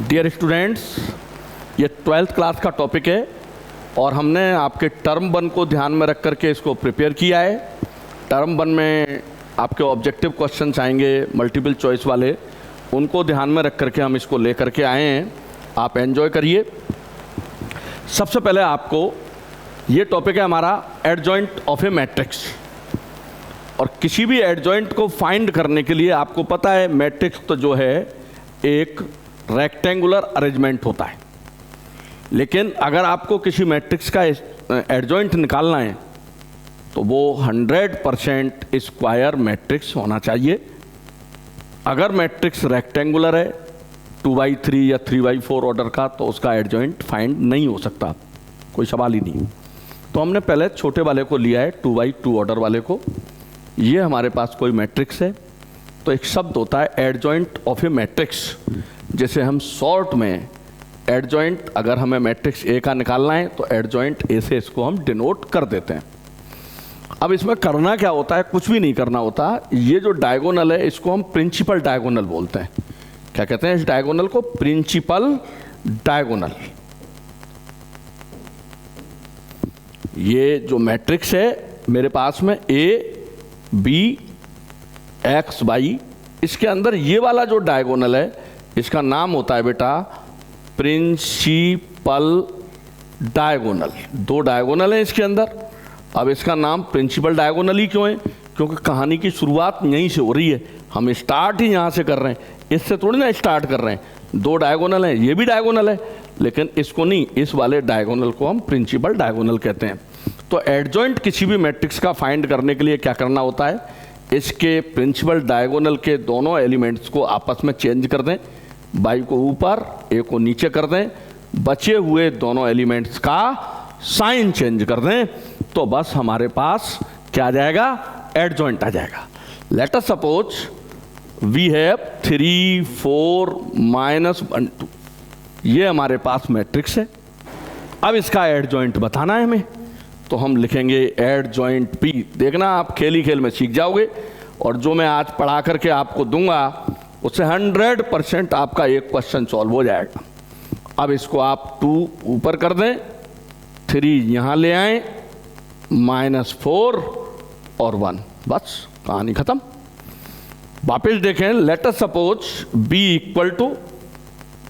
Dear students, ये 12th class का topic है और हमने आपके टर्म 1 को ध्यान में रख करके इसको प्रिपेयर किया है। टर्म 1 में आपके ऑब्जेक्टिव क्वेश्चंस आएंगे, मल्टीपल चॉइस वाले, उनको ध्यान में रख करके हम इसको ले करके आए हैं। आप एंजॉय करिए। सबसे पहले आपको ये टॉपिक है हमारा एडजॉइंट ऑफ ए मैट्रिक्स। और किसी भी एडजॉइंट को फाइंड करने के लिए आपको पता है मैट्रिक्स तो जो है एक रेक्टेंगुलर अरेंजमेंट होता है, लेकिन अगर आपको किसी मैट्रिक्स का एडजॉइंट निकालना है तो वो 100% स्क्वायर मैट्रिक्स होना चाहिए। अगर मैट्रिक्स रेक्टेंगुलर है 2x3 या 3x4 ऑर्डर का तो उसका एडजॉइंट फाइंड नहीं हो सकता, कोई सवाल ही नहीं। तो हमने पहले छोटे वाले को लिया है 2x2 ऑर्डर वाले को। ये हमारे पास कोई मैट्रिक्स है तो एक शब्द होता है एडजॉइंट ऑफ ए मैट्रिक्स, जैसे हम शॉर्ट में एडजॉइंट, अगर हमें मैट्रिक्स ए का निकालना है तो एडजॉइंट ए से इसको हम डिनोट कर देते हैं। अब इसमें करना क्या होता है, कुछ भी नहीं करना होता। ये जो डायगोनल है इसको हम प्रिंसिपल डायगोनल बोलते हैं। क्या कहते हैं इस डायगोनल को? Principal diagonal. ये जो मैट्रिक्स है मेरे पास में ए बी एक्स वाई, इसके अंदर ये वाला जो डायगोनल है इसका नाम होता है बेटा प्रिंसिपल डायगोनल। दो डायगोनल है इसके अंदर। अब इसका नाम प्रिंसिपल डायगोनल ही क्यों है? क्योंकि कहानी की शुरुआत यहीं से हो रही है, हम स्टार्ट ही यहाँ से कर रहे हैं, इससे थोड़ी ना स्टार्ट कर रहे हैं। दो डायगोनल हैं, ये भी डायगोनल है, लेकिन इसको नहीं, इस वाले डायगोनल को हम प्रिंसिपल डायगोनल कहते हैं। तो एडजॉइंट किसी भी मैट्रिक्स का फाइंड करने के लिए क्या करना होता है, इसके प्रिंसिपल डायगोनल के दोनों एलिमेंट्स को आपस में चेंज कर दें, बाई को ऊपर ए को नीचे कर दें, बचे हुए दोनों एलिमेंट्स का साइन चेंज कर दें, तो बस हमारे पास क्या आ जाएगा? एडजॉइंट आ जाएगा। Let us suppose we have 3 4 -1 2, ये हमारे पास मैट्रिक्स है। अब इसका एडजॉइंट बताना है हमें, तो हम लिखेंगे एडजॉइंट पी। देखना आप खेल ही खेल में सीख जाओगे, और जो मैं आज पढ़ा करके आपको दूंगा उससे 100% आपका एक क्वेश्चन सॉल्व हो जाएगा। अब इसको आप 2 ऊपर कर दें, 3 यहाँ ले आए, -4 और 1, बस कहानी खत्म। वापिस देखें, let us suppose b equal to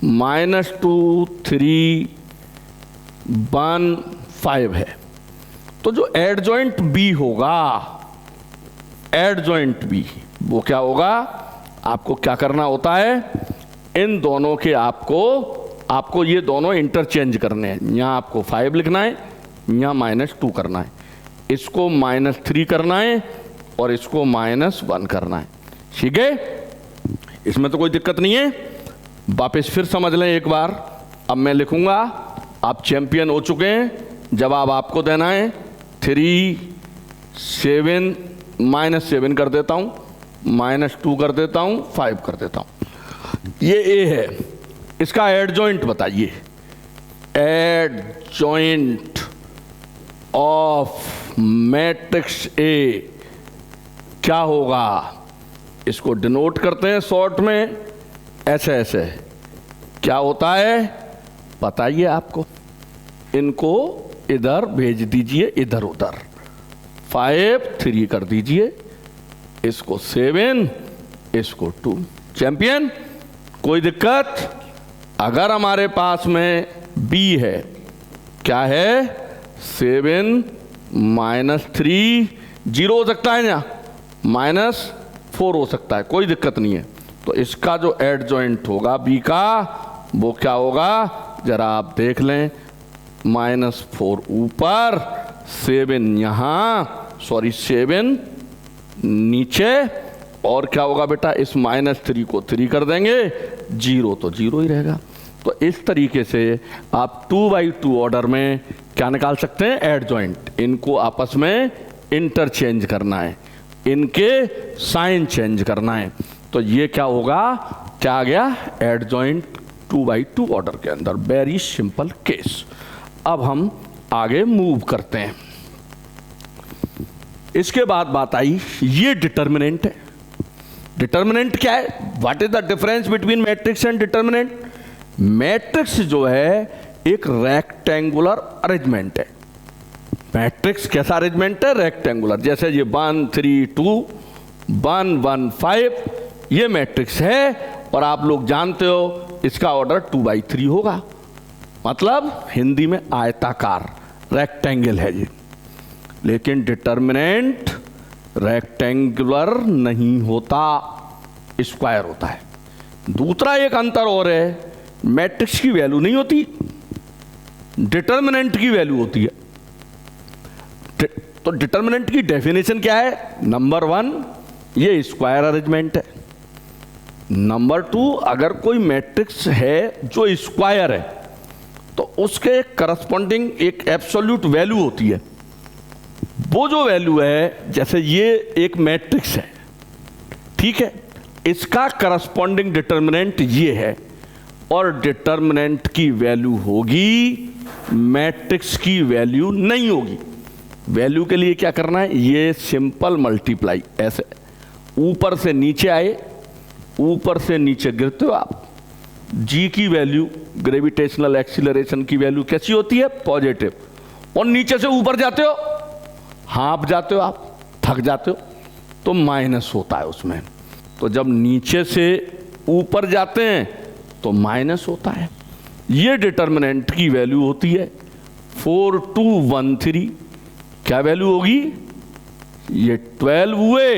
-2 3 1 5 है। तो जो एडजॉइंट बी होगा, एडजॉइंट बी, वो क्या होगा? आपको क्या करना होता है, इन दोनों के आपको ये दोनों इंटरचेंज करने हैं। यहाँ आपको 5 लिखना है, यहाँ -2 करना है, इसको -3 करना है और इसको -1 करना है। ठीक है, इसमें तो कोई दिक्कत नहीं है। वापस फिर समझ लें एक बार। अब मैं लिखूंगा, आप चैंपियन हो चुके हैं, जवाब आपको देना है। 3 7 -7 कर देता हूं, -2 कर देता हूं, 5 कर देता हूं। ये ए है, इसका एडजॉइंट बताइए। एडजॉइंट ऑफ मैट्रिक्स ए क्या होगा? इसको डिनोट करते हैं शॉर्ट में ऐसे ऐसे। क्या होता है बताइए आपको। इनको इधर भेज दीजिए, इधर उधर। 5 3 कर दीजिए, इसको 7, इसको 2। चैंपियन, कोई दिक्कत? अगर हमारे पास में b है, क्या है? 7 -3 0 हो सकता है ना, -4 हो सकता है, कोई दिक्कत नहीं है। तो इसका जो एडजॉइंट होगा b का, वो क्या होगा? जरा आप देख लें, -4 ऊपर, 7 यहाँ, 7 नीचे, और क्या होगा बेटा? इस -3 को 3 कर देंगे, 0 तो 0 ही रहेगा। तो इस तरीके से आप 2x2 ऑर्डर में क्या निकाल सकते हैं? एडजॉइंट। इनको आपस में इंटरचेंज करना है, इनके साइन चेंज करना है। तो ये क्या होगा? क्या आ गया? एडजॉइंट 2x2 ऑर्डर के अंदर। Very simple case. अब हम आगे मूव करते हैं। इसके बाद बात आई, ये डिटर्मिनेंट है। डिटर्मिनेंट क्या है? What is the difference between matrix and determinant? Matrix जो है एक रेक्टेंगुलर अरेंजमेंट है। मैट्रिक्स कैसा अरेंजमेंट है? रेक्टेंगुलर। जैसे ये 1 3 2 1 1 5 ये मैट्रिक्स है और आप लोग जानते हो इसका ऑर्डर 2/3 होगा, मतलब हिंदी में आयताकार रेक्टेंगल है ये। लेकिन डिटर्मिनेंट रेक्टेंगुलर नहीं होता, स्क्वायर होता है। दूसरा एक अंतर और है, मैट्रिक्स की वैल्यू नहीं होती, डिटर्मिनेंट की वैल्यू होती है। तो डिटर्मिनेंट की डेफिनेशन क्या है? नंबर 1 ये स्क्वायर अरेंजमेंट है। नंबर 2 अगर कोई मैट्रिक्स है जो स्क्वायर है तो उसके करस्पॉन्डिंग एक एब्सोल्यूट वैल्यू होती है। वो जो वैल्यू है, जैसे ये एक मैट्रिक्स है, ठीक है, इसका करस्पॉन्डिंग डिटर्मिनेंट ये है और डिटर्मिनेंट की वैल्यू होगी, मैट्रिक्स की वैल्यू नहीं होगी। वैल्यू के लिए क्या करना है? ये सिंपल मल्टीप्लाई, ऐसे ऊपर से नीचे आए, ऊपर से नीचे गिरते हो आप। जी की वैल्यू, ग्रेविटेशनल एक्सीलरेशन की वैल्यू कैसी होती है? पॉजिटिव। और नीचे से ऊपर जाते हो, हाँप जाते हो आप, थक जाते हो, तो माइनस होता है उसमें। तो जब नीचे से ऊपर जाते हैं तो माइनस होता है। ये डिटर्मिनेंट की वैल्यू होती है 4 2 1 3। क्या वैल्यू होगी? ये 12 हुए,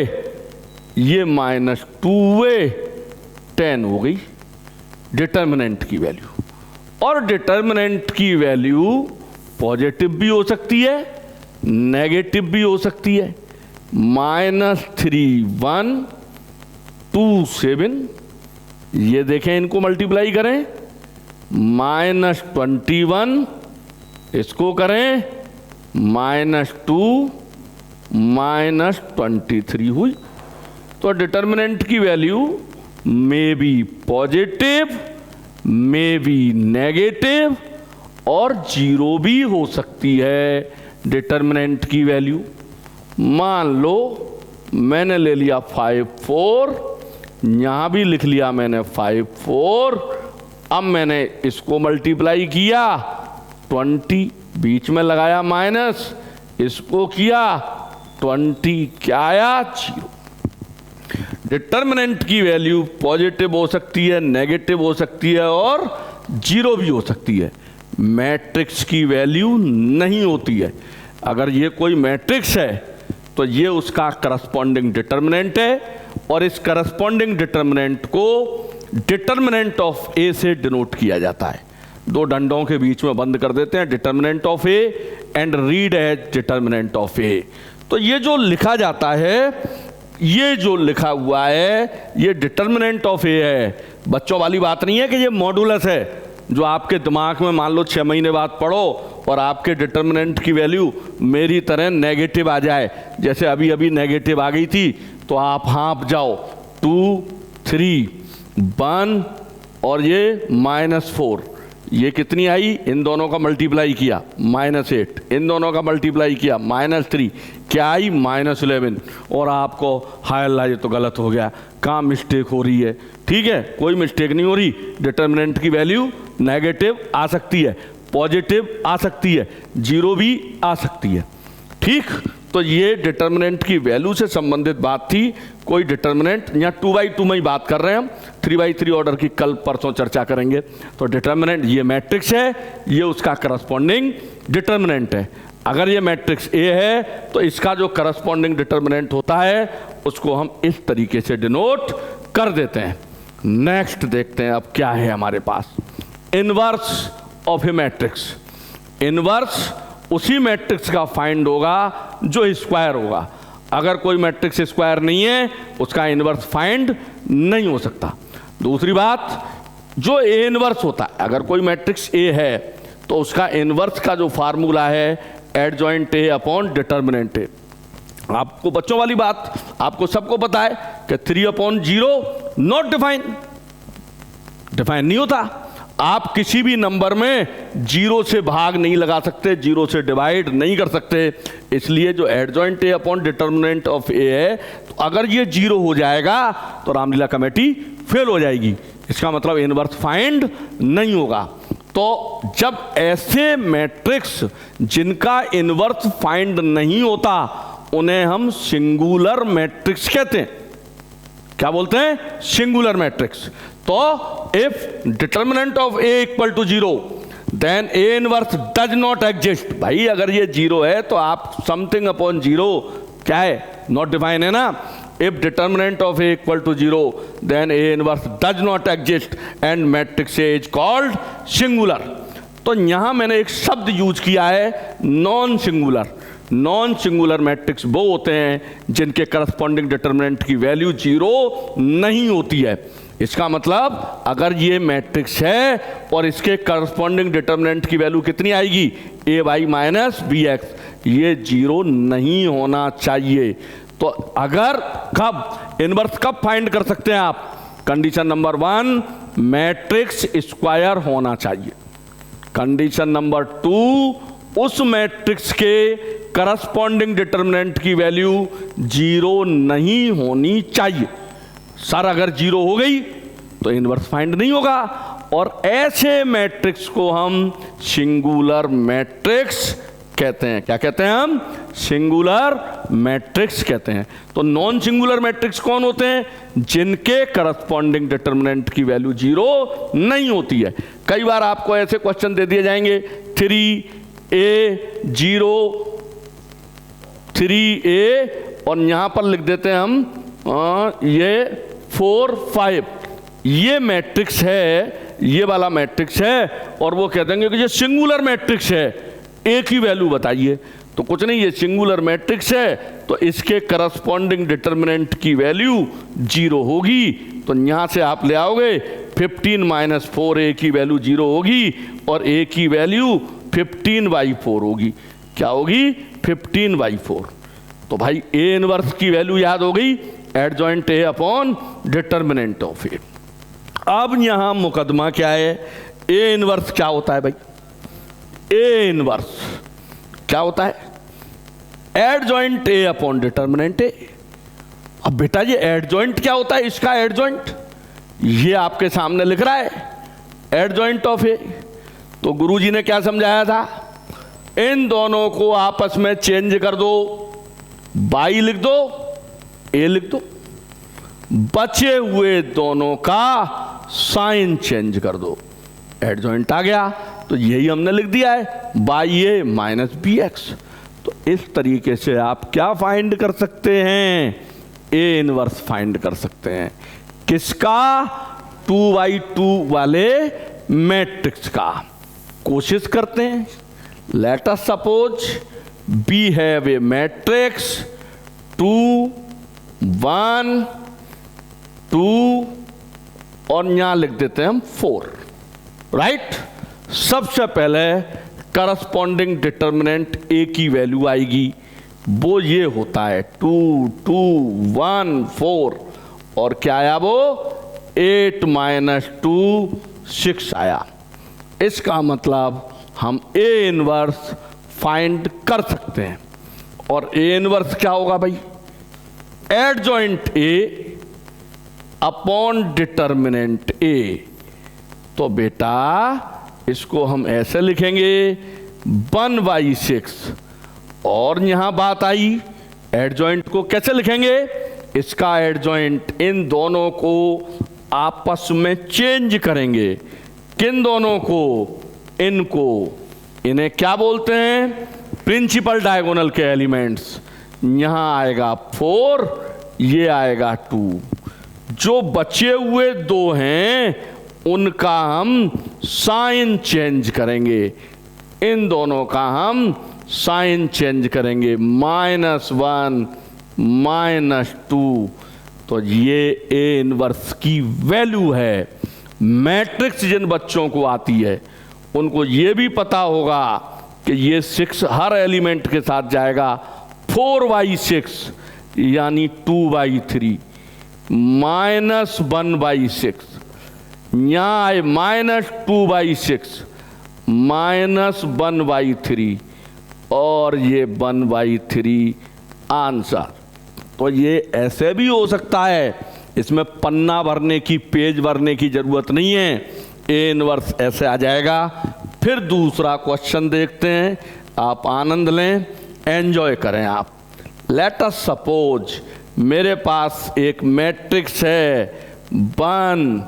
ये -2 हुए, 10 हो गई डिटर्मिनेंट की वैल्यू। और डिटर्मिनेंट की वैल्यू पॉजिटिव भी हो सकती है, नेगेटिव भी हो सकती है। -3 1 2 7, ये देखें, इनको मल्टीप्लाई करें, -21 इसको करें, -2 -23 हुई। तो डिटर्मिनेंट की value may be positive, may be negative और 0 भी हो सकती है डिटर्मिनेंट की वैल्यू। मान लो मैंने ले लिया 5 4, यहां भी लिख लिया मैंने 5 4। अब मैंने इसको मल्टीप्लाई किया 20, बीच में लगाया माइनस, इसको किया 20, क्या आया? 0। डिटर्मिनेंट की वैल्यू पॉजिटिव हो सकती है, नेगेटिव हो सकती है और 0 भी हो सकती है। मैट्रिक्स की वैल्यू नहीं होती है। अगर ये कोई मैट्रिक्स है तो ये उसका करस्पॉन्डिंग डिटर्मिनेंट है और इस करस्पॉन्डिंग डिटर्मिनेंट को डिटर्मिनेंट ऑफ ए से डिनोट किया जाता है। दो डंडों के बीच में बंद कर देते हैं, determinant of A and read as determinant of A. तो ये जो लिखा जाता है, ये जो लिखा हुआ है, ये डिटर्मिनेंट ऑफ ए है। बच्चों वाली बात नहीं है कि ये मॉडुलस है जो आपके दिमाग में मान लो 6 महीने बाद पढ़ो और आपके डिटर्मिनेंट की वैल्यू मेरी तरह नेगेटिव आ जाए। जैसे अभी अभी नेगेटिव आ गई थी तो आप हाँप जाओ, 2 3 1 और ये -4, ये कितनी आई? इन दोनों का मल्टीप्लाई किया -8, इन दोनों का मल्टीप्लाई किया -3, क्या आई? -11। और आपको हाय अल्लाह ये तो गलत हो गया, कहाँ मिस्टेक हो रही है? ठीक है, कोई मिस्टेक नहीं हो रही। डिटर्मिनेंट की वैल्यू नेगेटिव आ सकती है, पॉजिटिव आ सकती है, 0 भी आ सकती है। ठीक, तो ये डिटर्मिनेंट की वैल्यू से संबंधित बात थी। कोई डिटर्मिनेंट, यहाँ 2/2 में ही बात कर रहे हैं हम, 3/3 ऑर्डर की कल परसों चर्चा करेंगे। तो डिटर्मिनेंट ये मैट्रिक्स है, ये उसका करस्पॉन्डिंग डिटर्मिनेंट है। अगर ये मैट्रिक्स ए है तो इसका जो करस्पॉन्डिंग डिटर्मिनेंट होता है उसको हम इस तरीके से डिनोट कर देते हैं। नेक्स्ट देखते हैं अब क्या है हमारे पास। Inverse of a matrix. Inverse उसी मैट्रिक्स का फाइंड होगा जो स्क्वायर होगा। अगर कोई मैट्रिक्स स्क्वायर नहीं है उसका इनवर्स फाइंड नहीं हो सकता। दूसरी बात, जो ए इनवर्स होता है, अगर कोई मैट्रिक्स ए है तो उसका इनवर्स का जो फार्मूला है एडजॉइंट ए अपॉन डिटर्मिनेंट ए। आपको बच्चों वाली बात आपको सबको पता है कि 3/0 नॉट डिफाइन, डिफाइन नहीं होता। आप किसी भी नंबर में 0 से भाग नहीं लगा सकते, 0 से डिवाइड नहीं कर सकते। इसलिए जो adjoint A upon determinant of A है, तो अगर ये 0 हो जाएगा तो रामलीला कमेटी फेल हो जाएगी। इसका मतलब इनवर्स फाइंड नहीं होगा। तो जब ऐसे मैट्रिक्स जिनका इनवर्स फाइंड नहीं होता उन्हें हम सिंगुलर मैट्रिक्स कहते हैं। क्या बोलते हैं? Singular matrix. तो if determinant of A equal to 0 then A inverse does not exist. भाई अगर ये 0 है तो आप समथिंग अपॉन 0 क्या है? नॉट डिफाइन है ना। If determinant of A equal to 0 then A inverse does not exist and matrix A is called singular. तो यहां मैंने एक शब्द यूज किया है non singular. Non singular matrix वो होते हैं जिनके करस्पॉन्डिंग डिटर्मिनेंट की वैल्यू 0 नहीं होती है। इसका मतलब अगर ये मैट्रिक्स है और इसके करस्पॉन्डिंग डिटर्मिनेंट की वैल्यू कितनी आएगी? ए वाई माइनस बी एक्स, ये 0 नहीं होना चाहिए। तो अगर कब इनवर्स कब फाइंड कर सकते हैं आप? कंडीशन नंबर 1 मैट्रिक्स स्क्वायर होना चाहिए। कंडीशन नंबर 2 उस मैट्रिक्स के करस्पॉन्डिंग डिटर्मिनेंट की वैल्यू 0 नहीं होनी चाहिए। सर अगर 0 हो गई तो इनवर्स फाइंड नहीं होगा, और ऐसे मैट्रिक्स को हम सिंगुलर मैट्रिक्स कहते हैं। क्या कहते हैं हम? सिंगुलर मैट्रिक्स कहते हैं। तो नॉन सिंगुलर मैट्रिक्स कौन होते हैं? जिनके करस्पॉन्डिंग डिटर्मिनेंट की वैल्यू 0 नहीं होती है। कई बार आपको ऐसे क्वेश्चन दे दिए जाएंगे 3a 0 3a और यहां पर लिख देते हैं हम ये 4 5, ये मैट्रिक्स है, ये वाला मैट्रिक्स है, और वो कह देंगे कि ये सिंगुलर मैट्रिक्स है, ए की वैल्यू बताइए। तो कुछ नहीं, ये सिंगुलर मैट्रिक्स है तो इसके करस्पॉन्डिंग डिटर्मिनेंट की वैल्यू 0 होगी। तो यहां से आप ले आओगे 15 माइनस 4 ए की वैल्यू 0 होगी और ए की वैल्यू 15/4 होगी। क्या होगी? 15/4। तो भाई ए इनवर्स की वैल्यू याद हो गई, adjoint A upon determinant of A. अब यहां मुकदमा क्या है? ए इनवर्स क्या होता है भाई? ए इनवर्स क्या होता है? एडजॉइंट ए अपॉन डिटर्मिनेंट ए। अब बेटा ये एडजॉइंट क्या होता है? इसका एडजॉइंट ये आपके सामने लिख रहा है, एडजॉइंट ऑफ ए। तो गुरुजी ने क्या समझाया था? इन दोनों को आपस में चेंज कर दो, बाई लिख दो, ए लिख दो, बचे हुए दोनों का साइन चेंज कर दो, एडजॉइंट आ गया। तो यही हमने लिख दिया है, by a minus b x. तो इस तरीके से आप क्या फाइंड कर सकते हैं? ए इनवर्स फाइंड कर सकते हैं। किसका? 2/2 वाले मैट्रिक्स का। कोशिश करते हैं। Let us suppose we have a matrix 2 1 2 और यहां लिख देते हैं हम 4, राइट। सबसे पहले करस्पॉन्डिंग डिटर्मिनेंट ए की वैल्यू आएगी, वो ये होता है 2 2 1 4, और क्या आया? वो 8 माइनस 2 6 आया। इसका मतलब हम ए इनवर्स फाइंड कर सकते हैं। और ए इनवर्स क्या होगा भाई? एडजॉइंट ए अपॉन डिटर्मिनेंट ए। तो बेटा इसको हम ऐसे लिखेंगे 1/6। और यहां बात आई एडजॉइंट को कैसे लिखेंगे? इसका एडजॉइंट इन दोनों को आपस में चेंज करेंगे। किन दोनों को? इनको। इन्हें क्या बोलते हैं? प्रिंसिपल डायगोनल के एलिमेंट्स। यहां आएगा 4, ये आएगा 2। जो बचे हुए दो हैं उनका हम साइन चेंज करेंगे, इन दोनों का हम साइन चेंज करेंगे, -1 -2। तो ये ए इनवर्स की वैल्यू है। मैट्रिक्स जिन बच्चों को आती है उनको ये भी पता होगा कि ये 6 हर एलिमेंट के साथ जाएगा, 4/6 यानी 2/3 -1/6, यहां आए -2/6 -1/3 और ये 1/3 आंसर। तो ये ऐसे भी हो सकता है इसमें पन्ना भरने की, पेज भरने की जरूरत नहीं है, ए इनवर्स ऐसे आ जाएगा। फिर दूसरा क्वेश्चन देखते हैं, आप आनंद लें, एंजॉय करें आप। लेट अस सपोज मेरे पास एक मैट्रिक्स है 1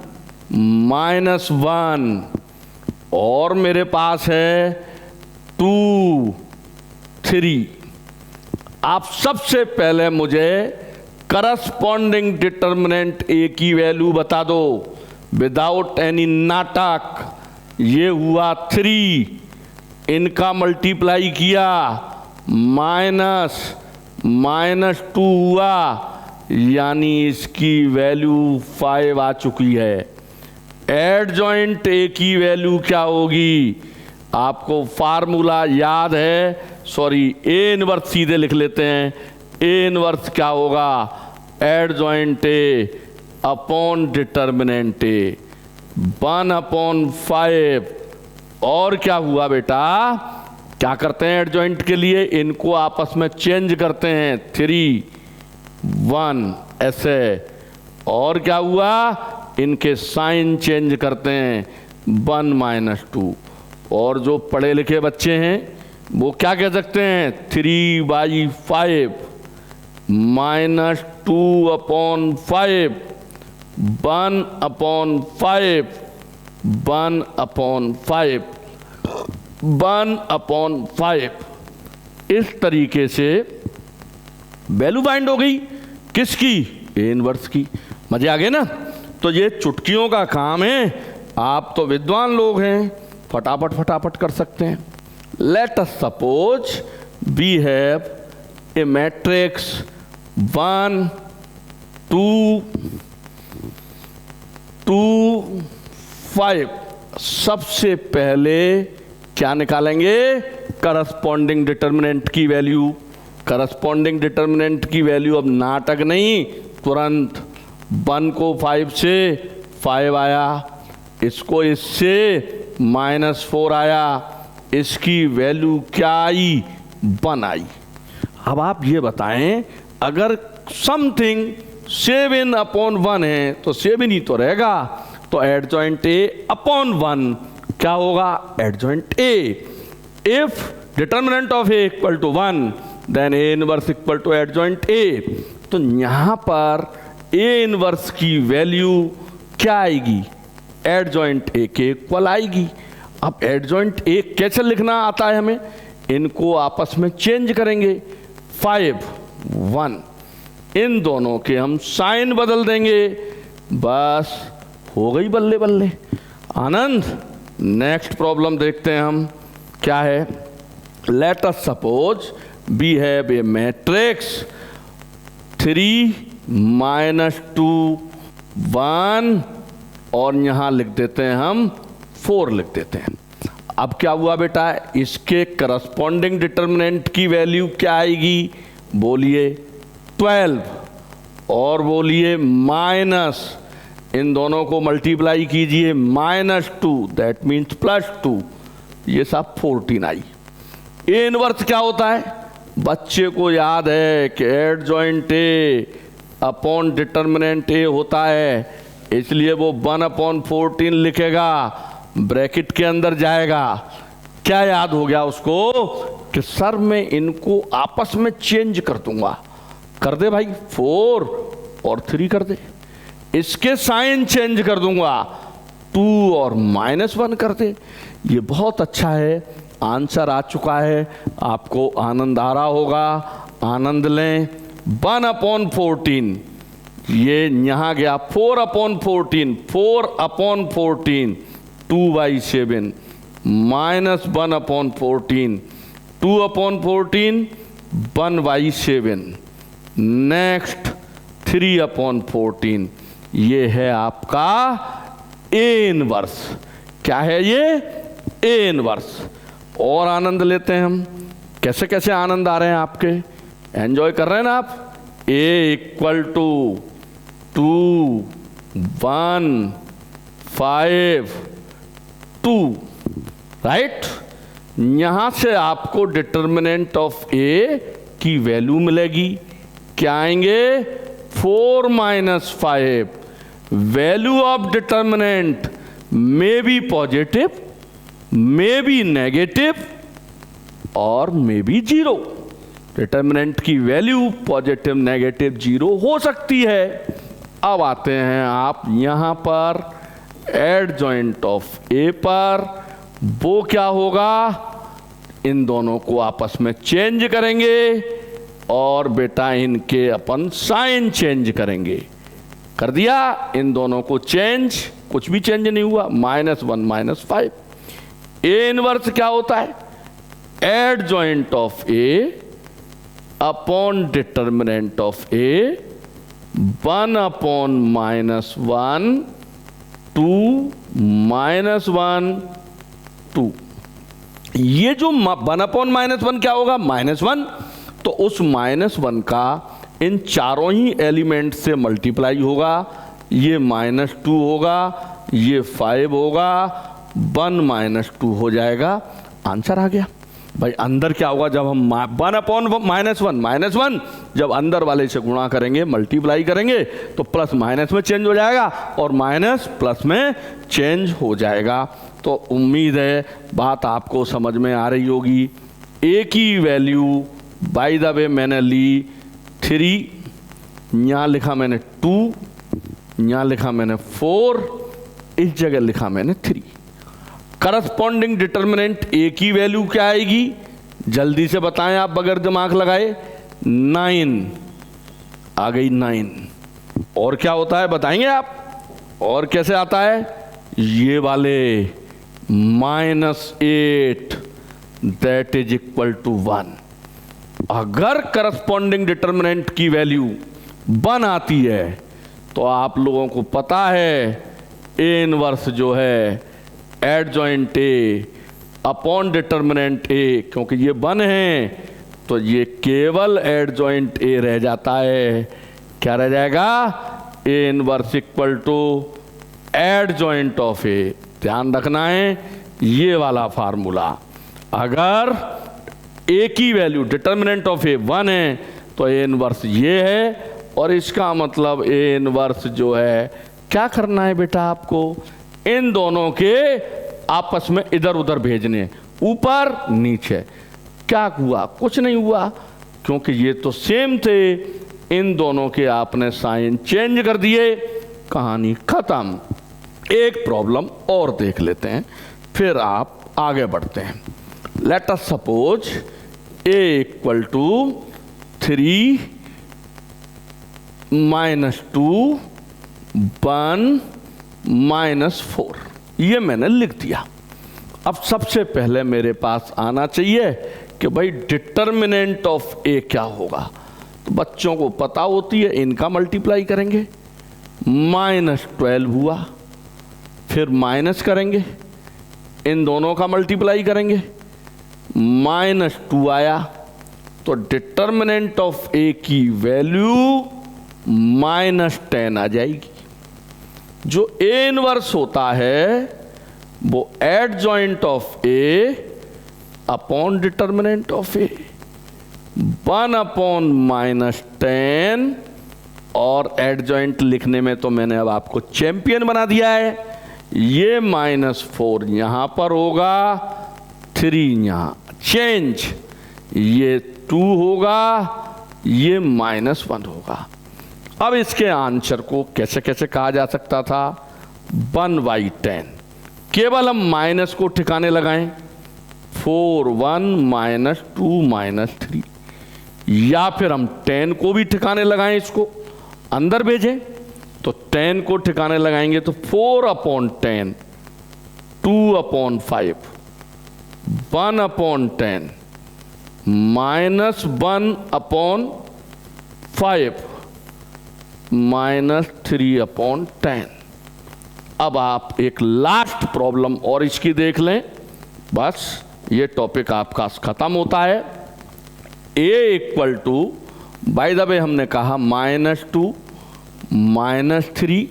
-1 और मेरे पास है 2 3। आप सबसे पहले मुझे करस्पॉन्डिंग डिटर्मिनेंट ए की वैल्यू बता दो विदाउट एनी नाटक। ये हुआ 3, इनका मल्टीप्लाई किया -2 हुआ, यानी इसकी वैल्यू 5 आ चुकी है। एडजॉइंट ए की वैल्यू क्या होगी? आपको फार्मूला याद है, सॉरी ए इनवर्स सीधे लिख लेते हैं। ए इनवर्स क्या होगा? एडजॉइंट ए अपॉन डिटर्मिनेंट ए 1/5। और क्या हुआ बेटा? क्या करते हैं एडजॉइंट के लिए? इनको आपस में चेंज करते हैं, 3 1 ऐसे। और क्या हुआ? इनके साइन चेंज करते हैं, 1 -2। और जो पढ़े लिखे बच्चे हैं वो क्या कह सकते हैं? 3/5 -2/5 1/5 1/5 1/5। इस तरीके से वैल्यू बाइंड हो गई। किसकी? ए इनवर्स की। मजे आ गए ना? तो ये चुटकियों का काम है, आप तो विद्वान लोग हैं, फटाफट फटाफट कर सकते हैं। Let us suppose we have a matrix 1 2 2 5। सबसे पहले क्या निकालेंगे? करस्पॉन्डिंग डिटर्मिनेंट की वैल्यू। करस्पॉन्डिंग डिटर्मिनेंट की वैल्यू अब नाटक नहीं, तुरंत 1 को 5 से 5 आया, इसको इससे -4 आया, इसकी वैल्यू क्या आई? 1 आई। अब आप ये बताएं, अगर समथिंग 7/1 है तो 7 ही तो रहेगा, तो एडजॉइंट ए अपॉन 1 क्या होगा? Adjoint A. If determinant of A equal to 1 then A inverse equal to adjoint A. तो यहां पर ए इनवर्स की वैल्यू क्या आएगी? एडजॉइंट ए के इक्वल आएगी। अब एडजॉइंट ए कैसे लिखना आता है हमें? इनको आपस में चेंज करेंगे, 5 1, इन दोनों के हम साइन बदल देंगे, बस हो गई बल्ले बल्ले। आनंद, नेक्स्ट प्रॉब्लम देखते हैं हम क्या है। Let us suppose we have a matrix 3 -2 1 और यहां लिख देते हैं हम 4 लिख देते हैं। अब क्या हुआ बेटा? इसके करस्पॉन्डिंग डिटर्मिनेंट की वैल्यू क्या आएगी? बोलिए 12, और बोलिए माइनस, इन दोनों को मल्टीप्लाई कीजिए, -2 दैट मीन्स +2, ये सब 14 आई। ए इनवर्स क्या होता है? बच्चे को याद है कि एडजॉइंट ए अपॉन डिटर्मिनेंट ए होता है, इसलिए वो 1/14 लिखेगा, ब्रैकेट के अंदर जाएगा। क्या याद हो गया उसको कि सर मैं इनको आपस में चेंज कर दूंगा। कर दे भाई, 4 और 3 कर दे। इसके साइन चेंज कर दूंगा, 2 और -1 कर दे। ये बहुत अच्छा है, आंसर आ चुका है, आपको आनंद आ रहा होगा। आनंद लें। 1/14 ये यहां गया, 4/14 4/14 2/7 -1/14 2/14 1/7 नेक्स्ट 3/14। ये है आपका ए इनवर्स। क्या है ये? A inverse. और आनंद लेते हैं हम। कैसे कैसे आनंद आ रहे हैं आपके? एंजॉय कर रहे हैं ना आप? ए इक्वल टू 2 1 5 2, राइट। यहां से आपको डिटर्मिनेंट ऑफ ए की वैल्यू मिलेगी। क्या आएंगे? 4 minus 5, value of determinant may be positive, may be negative और मे बी जीरो। डिटर्मिनेंट की वैल्यू पॉजिटिव, नेगेटिव, जीरो हो सकती है। अब आते हैं आप यहां पर एडजॉइंट ऑफ ए पर, वो क्या होगा, इन दोनों को आपस में चेंज करेंगे और बेटा इनके अपन साइन चेंज करेंगे। कर दिया इन दोनों को चेंज, कुछ भी चेंज नहीं हुआ, -1 -5। ए इनवर्स क्या होता है, adjoint of A upon determinant of A, 1 upon -1 2 -1 2। ये जो 1 अपॉन -1 क्या होगा, -1, तो उस -1 का इन चारों ही एलिमेंट से मल्टीप्लाई होगा। ये -2 होगा, ये 5 होगा, 1 -2 हो जाएगा, आंसर आ गया। भाई अंदर क्या होगा, जब हम 1 अपॉन -1 जब अंदर वाले से गुणा करेंगे, मल्टीप्लाई करेंगे, तो प्लस माइनस में चेंज हो जाएगा और माइनस प्लस में चेंज हो जाएगा। तो उम्मीद है बात आपको समझ में आ रही होगी। ए की वैल्यू बाय द वे मैंने ली 3, यहाँ लिखा मैंने 2, यहाँ लिखा मैंने 4, इस जगह लिखा मैंने 3। करस्पॉन्डिंग डिटर्मिनेंट ए की वैल्यू क्या आएगी, जल्दी से बताएं आप बगैर दिमाग लगाए, 9 आ गई 9। और क्या होता है बताएंगे आप, और कैसे आता है, ये वाले -8 दैट इज इक्वल टू 1। अगर करस्पॉन्डिंग डिटर्मिनेंट की वैल्यू 1 आती है तो आप लोगों को पता है ए इनवर्स जो है एडजॉइंट ए अपॉन डिटर्मिनेंट ए, क्योंकि ये 1 है तो ये केवल एडजॉइंट ए रह जाता है। क्या रह जाएगा, A inverse equal to adjoint of A. ध्यान रखना है ये वाला फार्मूला। अगर ए की वैल्यू डिटर्मिनेंट ऑफ ए 1 है तो ए इनवर्स ये है, और इसका मतलब ए इनवर्स जो है क्या करना है बेटा, आपको इन दोनों के आपस में इधर उधर भेजने, ऊपर नीचे। क्या हुआ, कुछ नहीं हुआ, क्योंकि ये तो सेम थे। इन दोनों के आपने साइन चेंज कर दिए, कहानी खत्म। एक प्रॉब्लम और देख लेते हैं, फिर आप आगे बढ़ते हैं। Let us suppose A equal to 3 -2 1 -4, ये मैंने लिख दिया। अब सबसे पहले मेरे पास आना चाहिए कि भाई डिटर्मिनेंट ऑफ ए क्या होगा। तो बच्चों को पता होती है, इनका मल्टीप्लाई करेंगे, -12 हुआ, फिर माइनस करेंगे, इन दोनों का मल्टीप्लाई करेंगे, -2 आया, तो डिटर्मिनेंट ऑफ ए की वैल्यू -10 आ जाएगी। जो ए इनवर्स होता है वो adjoint of A upon determinant of A, 1 upon -10, और एडजॉइंट लिखने में तो मैंने अब आपको चैंपियन बना दिया है। ये -4 यहां पर होगा, 3 यहां चेंज, ये 2 होगा, ये -1 होगा। अब इसके आंसर को कैसे कैसे कहा जा सकता था, 1/10। केवल हम माइनस को ठिकाने लगाएं, 4 1 -2 -3, या फिर हम 10 को भी ठिकाने लगाएं, इसको अंदर भेजें, तो 10 को ठिकाने लगाएंगे तो 4/10, 2/5, 1/10, -1/5, -3/10। अब आप एक लास्ट प्रॉब्लम और इसकी देख लें, बस ये टॉपिक आपका खत्म होता है। A equal to, by the way हमने कहा -2 -3,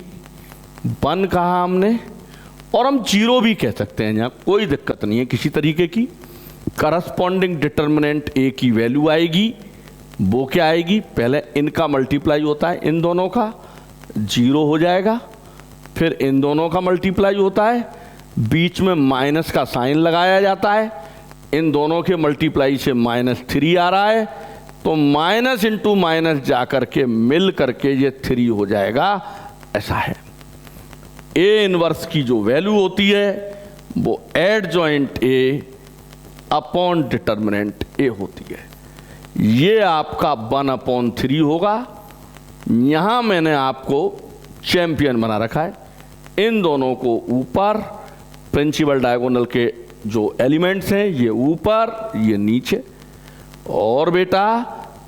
1 कहा हमने, और हम 0 भी कह सकते हैं, यहाँ कोई दिक्कत नहीं है किसी तरीके की। करस्पॉन्डिंग डिटर्मिनेंट ए की वैल्यू आएगी वो क्या आएगी, पहले इनका मल्टीप्लाई होता है इन दोनों का, 0 हो जाएगा, फिर इन दोनों का मल्टीप्लाई होता है, बीच में माइनस का साइन लगाया जाता है, इन दोनों के मल्टीप्लाई से -3 आ रहा है, तो माइनस इंटू माइनस जा करके मिल करके ये 3 हो जाएगा, ऐसा है। ए इनवर्स की जो वैल्यू होती है वो एडजॉइंट ए अपॉन डिटर्मिनेंट ए होती है। ये आपका 1/3 होगा। यहां मैंने आपको चैंपियन बना रखा है, इन दोनों को ऊपर, प्रिंसिपल डायगोनल के जो एलिमेंट्स हैं ये ऊपर, ये नीचे, और बेटा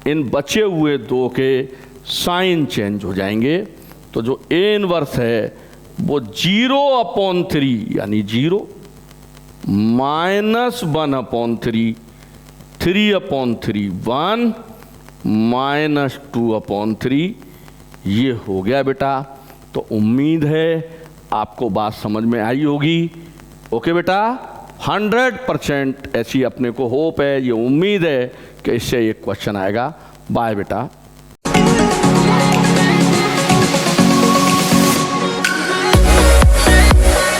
इन बचे हुए 2 के साइन चेंज हो जाएंगे। तो जो ए इनवर्स है वो 0/3 यानी 0, -1/3, 3/3 1, -2/3, ये हो गया बेटा। तो उम्मीद है आपको बात समझ में आई होगी। ओके बेटा, 100% ऐसी अपने को होप है, ये उम्मीद है कि इससे एक क्वेश्चन आएगा। बाय बेटा।